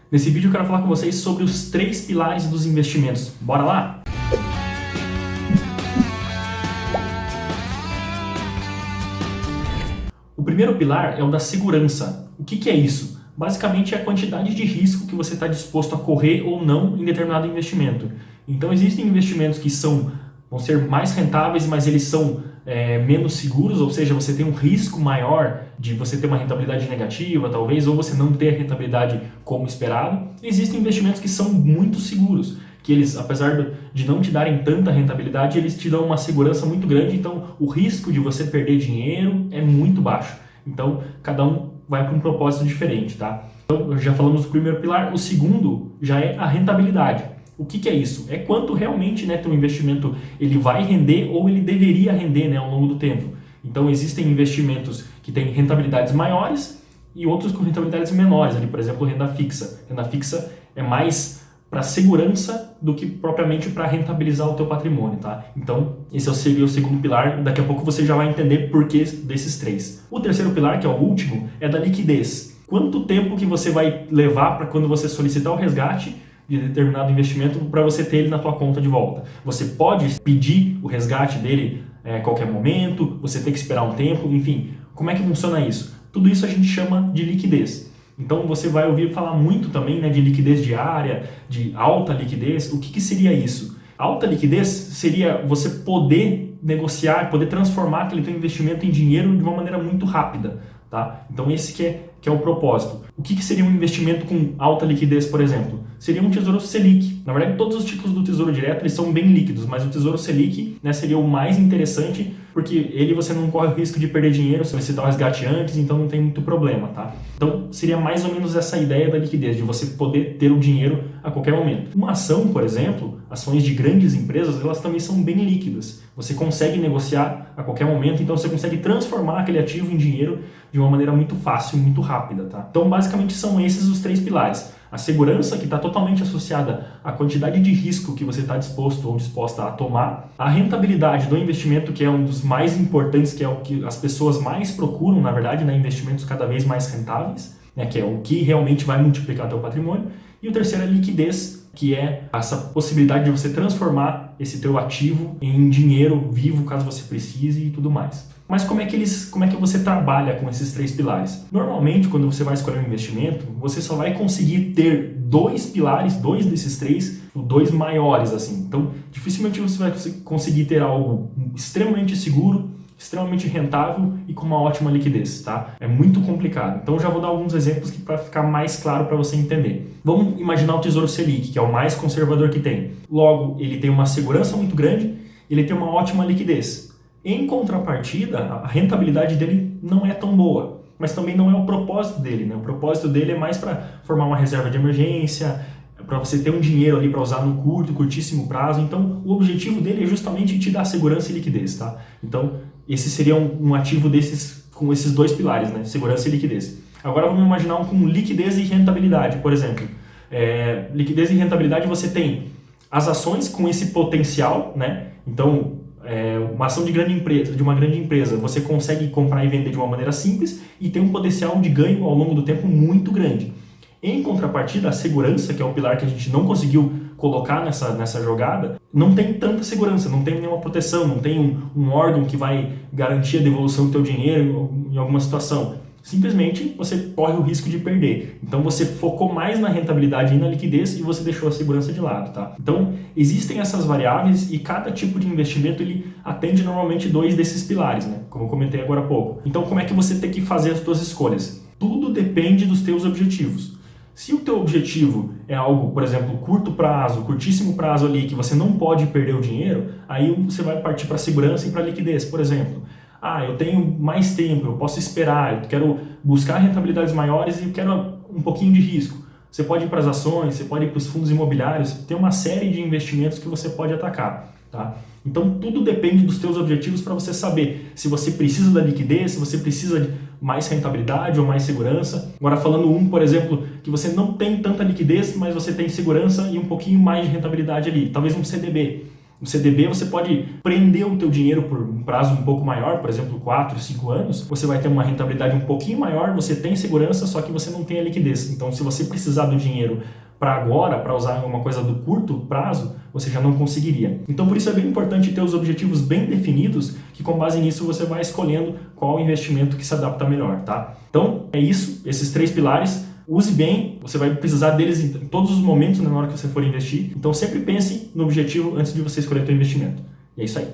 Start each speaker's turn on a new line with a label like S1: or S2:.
S1: Nesse vídeo eu quero falar com vocês sobre os 3 pilares dos investimentos. Bora lá? O primeiro pilar é o da segurança. O que é isso? Basicamente é a quantidade de risco que você está disposto a correr ou não em determinado investimento. Então existem investimentos que vão ser mais rentáveis, mas eles são menos seguros, ou seja, você tem um risco maior de você ter uma rentabilidade negativa, talvez, ou você não ter a rentabilidade como esperado. Existem investimentos que são muito seguros, que eles, apesar de não te darem tanta rentabilidade, eles te dão uma segurança muito grande, então o risco de você perder dinheiro é muito baixo. Então, cada um vai para um propósito diferente, tá? Então, já falamos do primeiro pilar. O segundo já é a rentabilidade. O que é isso? É quanto realmente teu investimento ele vai render ou ele deveria render ao longo do tempo. Então, existem investimentos que têm rentabilidades maiores e outros com rentabilidades menores. Ali, por exemplo, renda fixa. Renda fixa é mais para segurança do que propriamente para rentabilizar o teu patrimônio, tá? Então, esse seria o segundo pilar. Daqui a pouco você já vai entender por que desses 3. O terceiro pilar, que é o último, é da liquidez. Quanto tempo que você vai levar para quando você solicitar o resgate de determinado investimento para você ter ele na tua conta de volta. Você pode pedir o resgate dele a qualquer momento, você tem que esperar um tempo, enfim. Como é que funciona isso? Tudo isso a gente chama de liquidez. Então você vai ouvir falar muito também de liquidez diária, de alta liquidez. O que seria isso? Alta liquidez seria você poder negociar, poder transformar aquele teu investimento em dinheiro de uma maneira muito rápida. Tá? Então esse que é o propósito. O que seria um investimento com alta liquidez, por exemplo? Seria um Tesouro Selic. Na verdade, todos os títulos do Tesouro Direto eles são bem líquidos, mas o Tesouro Selic seria o mais interessante, porque ele você não corre o risco de perder dinheiro se você dar o resgate antes, então não tem muito problema. Tá? Então seria mais ou menos essa ideia da liquidez, de você poder ter o dinheiro a qualquer momento. Uma ação, por exemplo, ações de grandes empresas, elas também são bem líquidas. Você consegue negociar a qualquer momento, então você consegue transformar aquele ativo em dinheiro de uma maneira muito fácil, muito rápida. Tá? Então basicamente são esses os 3 pilares. A segurança, que está totalmente associada à quantidade de risco que você está disposto ou disposta a tomar. A rentabilidade do investimento, que é um dos mais importantes, que é o que as pessoas mais procuram, na verdade, investimentos cada vez mais rentáveis, que é o que realmente vai multiplicar teu patrimônio. E o terceiro é a liquidez, que é essa possibilidade de você transformar esse teu ativo em dinheiro vivo, caso você precise e tudo mais. Mas como é que você trabalha com esses 3 pilares? Normalmente, quando você vai escolher um investimento, você só vai conseguir ter 2 pilares, 2 desses 3, 2 maiores assim. Então, dificilmente você vai conseguir ter algo extremamente seguro, extremamente rentável e com uma ótima liquidez, tá? É muito complicado. Então, eu já vou dar alguns exemplos para ficar mais claro para você entender. Vamos imaginar o Tesouro Selic, que é o mais conservador que tem. Logo, ele tem uma segurança muito grande, ele tem uma ótima liquidez. Em contrapartida, a rentabilidade dele não é tão boa, mas também não é o propósito dele. O propósito dele é mais para formar uma reserva de emergência, para você ter um dinheiro ali para usar no curtíssimo prazo. Então, o objetivo dele é justamente te dar segurança e liquidez. Tá? Então, esse seria um ativo com esses 2 pilares, segurança e liquidez. Agora, vamos imaginar um com liquidez e rentabilidade, por exemplo. Liquidez e rentabilidade, você tem as ações com esse potencial, Então, uma ação de uma grande empresa, você consegue comprar e vender de uma maneira simples e tem um potencial de ganho ao longo do tempo muito grande. Em contrapartida, a segurança, que é o pilar que a gente não conseguiu colocar nessa jogada, não tem tanta segurança, não tem nenhuma proteção, não tem um órgão que vai garantir a devolução do teu dinheiro em alguma situação. Simplesmente você corre o risco de perder. Então você focou mais na rentabilidade e na liquidez e você deixou a segurança de lado. Tá? Então existem essas variáveis e cada tipo de investimento ele atende normalmente 2 desses pilares, como eu comentei agora há pouco. Então como é que você tem que fazer as suas escolhas? Tudo depende dos teus objetivos. Se o teu objetivo é algo, por exemplo, curto prazo, curtíssimo prazo ali, que você não pode perder o dinheiro, aí você vai partir para a segurança e para a liquidez, por exemplo. Eu tenho mais tempo, eu posso esperar, eu quero buscar rentabilidades maiores e eu quero um pouquinho de risco. Você pode ir para as ações, você pode ir para os fundos imobiliários, tem uma série de investimentos que você pode atacar. Tá? Então tudo depende dos teus objetivos para você saber se você precisa da liquidez, se você precisa de mais rentabilidade ou mais segurança. Agora falando por exemplo, que você não tem tanta liquidez, mas você tem segurança e um pouquinho mais de rentabilidade ali, talvez um CDB. No CDB você pode prender o teu dinheiro por um prazo um pouco maior, por exemplo, 4, 5 anos, você vai ter uma rentabilidade um pouquinho maior, você tem segurança, só que você não tem a liquidez. Então, se você precisar do dinheiro para agora, para usar uma coisa do curto prazo, você já não conseguiria. Então, por isso é bem importante ter os objetivos bem definidos, que com base nisso você vai escolhendo qual investimento que se adapta melhor, tá? Então, é isso, esses 3 pilares. Use bem, você vai precisar deles em todos os momentos, né, na hora que você for investir. Então sempre pense no objetivo antes de você escolher o seu investimento. E é isso aí.